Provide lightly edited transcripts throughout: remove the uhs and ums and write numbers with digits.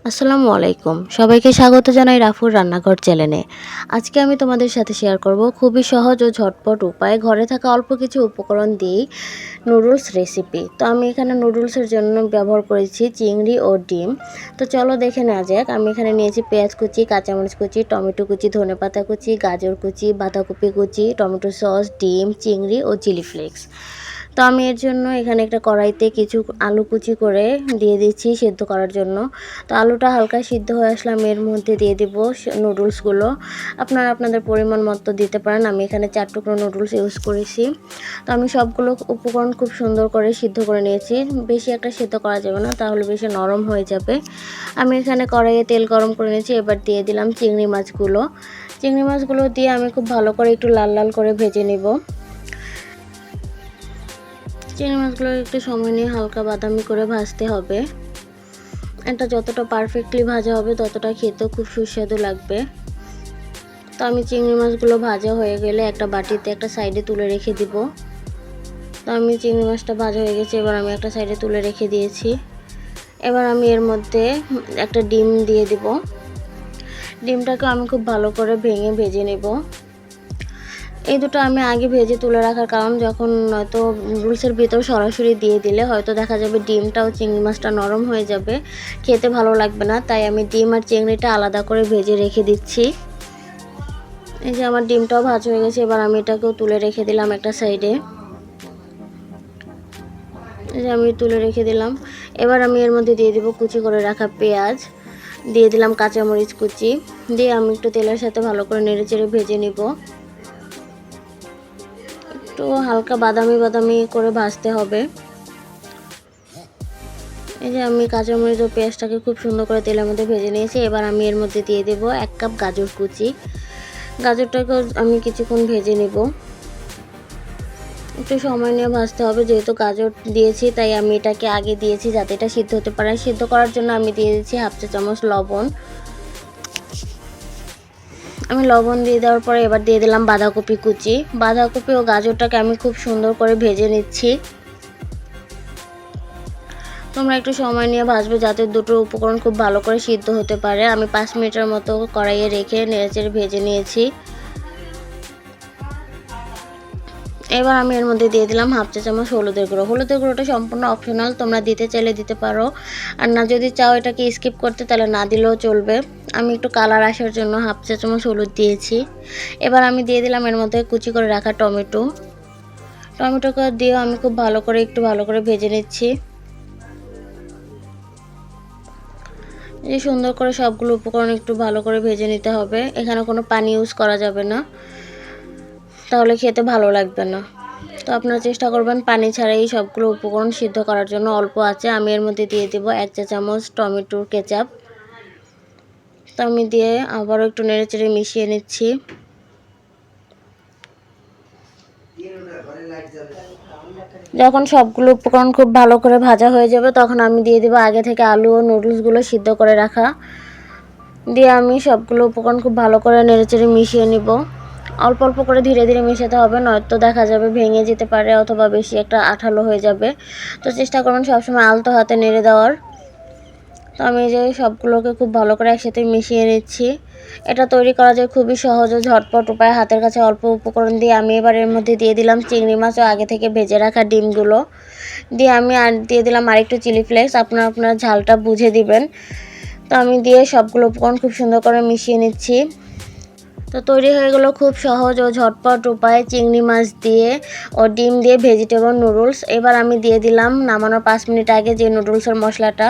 আসসালামু আলাইকুম, সবাইকে স্বাগত জানাই রাফুর রান্নাঘর চ্যানেলে। আজকে আমি তোমাদের সাথে শেয়ার করব খুবই সহজ ও ঝটপট উপায়ে ঘরে থাকা অল্প কিছু উপকরণ দিয়েই নুডলস রেসিপি। তো আমি এখানে নুডলসের জন্য ব্যবহার করেছি চিংড়ি ও ডিম। তো চলো দেখে নেওয়া যাক। আমি এখানে নিয়েছি পেঁয়াজ কুচি, কাঁচামরিচ কুচি, টমেটো কুচি, ধনেপাতা কুচি, গাজর কুচি, বাঁধাকপি কুচি, টমেটো সস, ডিম, চিংড়ি ও চিলি ফ্লেক্স। তো আমি এর জন্য এখানে একটা কড়াইতে কিছু আলু কুচি করে দিয়ে দিচ্ছি সিদ্ধ করার জন্য। তো আলুটা হালকা সিদ্ধ হয়ে আসলে আমি এর মধ্যে দিয়ে দেব নুডলসগুলো। আপনারা আপনাদের পরিমাণ মতো দিতে পারেন। আমি এখানে 4 টুকরো নুডলস ইউজ করেছি। তো আমি সবগুলো উপকরণ খুব সুন্দর করে সিদ্ধ করে নিয়েছি। বেশি একটা সিদ্ধ করা যাবে না, তাহলে বেশি নরম হয়ে যাবে। আমি এখানে কড়াইয়ে তেল গরম করে নিয়েছি। এবার দিয়ে দিলাম চিংড়ি মাছগুলো। চিংড়ি মাছগুলো দিয়ে আমি খুব ভালো করে একটু লাল লাল করে ভেজে নেব। চিংড়ি মাছগুলো একটু সময় নিয়ে হালকা বাদামি করে ভাজতে হবে। এটা যতটা পারফেক্টলি ভাজা হবে ততটা খেতেও খুব সুস্বাদু লাগবে। তো আমি চিংড়ি মাছগুলো ভাজা হয়ে গেলে একটা বাটিতে একটা সাইডে তুলে রেখে দিব। তো আমি চিংড়ি মাছটা ভাজা হয়ে গেছে, এবার আমি একটা সাইডে তুলে রেখে দিয়েছি। এবার আমি এর মধ্যে একটা ডিম দিয়ে দিব। ডিমটাকে আমি খুব ভালো করে ভেঙে ভেজে নেব। এই দুটো আমি আগে ভেজে তুলে রাখার কারণ যখন হয়তো নুডলসের ভিতর সরাসরি দিয়ে দিলে হয়তো দেখা যাবে ডিমটাও চিংড়ি মাছটা নরম হয়ে যাবে, খেতে ভালো লাগবে না। তাই আমি ডিম আর চিংড়িটা আলাদা করে ভেজে রেখে দিচ্ছি। এই যে আমার ডিমটাও ভাজা হয়ে গেছে, এবার আমি এটাকেও তুলে রেখে দিলাম একটা সাইডে। এই যে আমি তুলে রেখে দিলাম। এবার আমি এর মধ্যে দিয়ে দিব কুচি করে রাখা পেঁয়াজ, দিয়ে দিলাম কাঁচামরিচ কুচি, দিয়ে আমি একটু তেলের সাথে ভালো করে নেড়ে চেড়ে ভেজে নিব। একটু হালকা বাদামি বাদামি করে ভাজতে হবে। এই যে আমি কাঁচামরিচ ও পেঁয়াজটাকে খুব সুন্দর করে তেলের মধ্যে ভেজে নিয়েছি। এবার আমি এর মধ্যে দিয়ে দেব 1 কাপ গাজর কুচি। গাজরটাকেও আমি কিছুক্ষণ ভেজে নেব। একটু সময় নিয়ে ভাজতে হবে, যেহেতু গাজর দিয়েছি তাই আমি এটাকে আগে দিয়েছি যাতে এটা সিদ্ধ হতে পারে। সিদ্ধ করার জন্য আমি দিয়ে দিচ্ছি 1/2 চা চামচ লবণ। আমি লবণ দিয়ে দেওয়ার পরে এবার দিয়ে দিলাম বাঁধাকপি কুচি। বাঁধাকপি ও গাজরটাকে আমি খুব সুন্দর করে ভেজে নিচ্ছি। তোমরা একটু সময় নিয়ে ভাজবে যাতে দুটো উপকরণ খুব ভালো করে সিদ্ধ হতে পারে। আমি 5 মিনিটের মতো কড়াইয়ে রেখে নেড়েচেড়ে ভেজে নিয়েছি। এবার আমি এর মধ্যে দিয়ে দিলাম 1/2 চা চামচ হলুদের গুঁড়ো। হলুদের গুঁড়োটা সম্পূর্ণ অপশনাল, তোমরা দিতে চাইলে দিতে পারো, আর না যদি চাও এটাকে স্কিপ করতে তাহলে না দিলেও চলবে। আমি একটু কালার আসার জন্য 1/2 চা চামচ হলুদ দিয়েছি। এবার আমি দিয়ে দিলাম এর মধ্যে কুচি করে রাখা টমেটোকে দিয়েও আমি খুব ভালো করে ভেজে নিচ্ছি। এই সুন্দর করে সবগুলো উপকরণ একটু ভালো করে ভেজে নিতে হবে। এখানে কোনো পানি ইউজ করা যাবে না, তাহলে খেতে ভালো লাগবে না। তো আপনারা চেষ্টা করবেন পানি ছাড়াই সবগুলো উপকরণ সিদ্ধ করার জন্য। অল্প আছে আমি এর মধ্যে দিয়ে দেব 1 চা চামচ টমেটোর কেচাপ। তো আমি দিয়ে আবারও একটু নেড়েচেড়ে মিশিয়ে নিচ্ছি। যখন সবগুলো উপকরণ খুব ভালো করে ভাজা হয়ে যাবে তখন আমি দিয়ে দেব আগে থেকে আলু ও নুডলসগুলো সিদ্ধ করে রাখা। দিয়ে আমি সবগুলো উপকরণ খুব ভালো করে নেড়েচেড়ে মিশিয়ে নিব। অল্প অল্প করে ধীরে ধীরে মেশাতে হবে, নয়তো দেখা যাবে ভেঙে যেতে পারে অথবা বেশি একটা আঠালো হয়ে যাবে। তো চেষ্টা করবেন সবসময় আলতো হাতে নেড়ে দেওয়ার। তো আমি যে সবগুলোকে খুব ভালো করে একসাথে মিশিয়ে নিচ্ছি। এটা তৈরি করা যায় খুবই সহজ ও ঝটপট উপায়, হাতের কাছে অল্প উপকরণ দিয়ে। আমি এবার এর মধ্যে দিয়ে দিলাম চিংড়ি মাছ ও আগে থেকে ভেজে রাখা ডিমগুলো দিয়ে আমি আর দিয়ে দিলাম আরেকটু চিলি ফ্লেক্স। আপনার ঝালটা বুঝে দিবেন। তো আমি দিয়ে সবগুলো উপকরণ খুব সুন্দর করে মিশিয়ে নিচ্ছি। তো তৈরি হয়ে গেল খুব সহজ ও ঝটপট উপায় চিংড়ি মাছ দিয়ে ও ডিম দিয়ে ভেজিটেবল নুডলস। এবার আমি দিয়ে দিলাম নামানোর 5 মিনিট আগে যে নুডলসের মশলাটা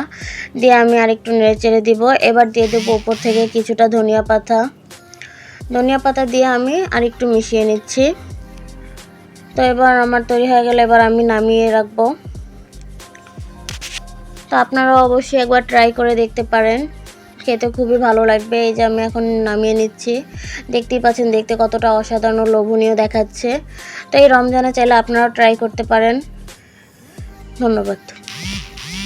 দিয়ে আমি আরেকটু নেড়েচেড়ে দিব। এবার দিয়ে দেবো উপর থেকে কিছুটা ধনিয়া পাতা দিয়ে আমি আরেকটু মিশিয়ে নিচ্ছি। তো এবার আমার তৈরি হয়ে গেল, এবার আমি নামিয়ে রাখবো। তো আপনারা অবশ্যই একবার ট্রাই করে দেখতে পারেন, খেতে খুবই ভালো লাগবে। এই যে আমি এখন নামিয়ে নিচ্ছি। দেখতেই পাচ্ছেন দেখতে কতটা অসাধারণ লোভনীয় দেখাচ্ছে। তো এই রমজানে চাইলে আপনারাও ট্রাই করতে পারেন। ধন্যবাদ।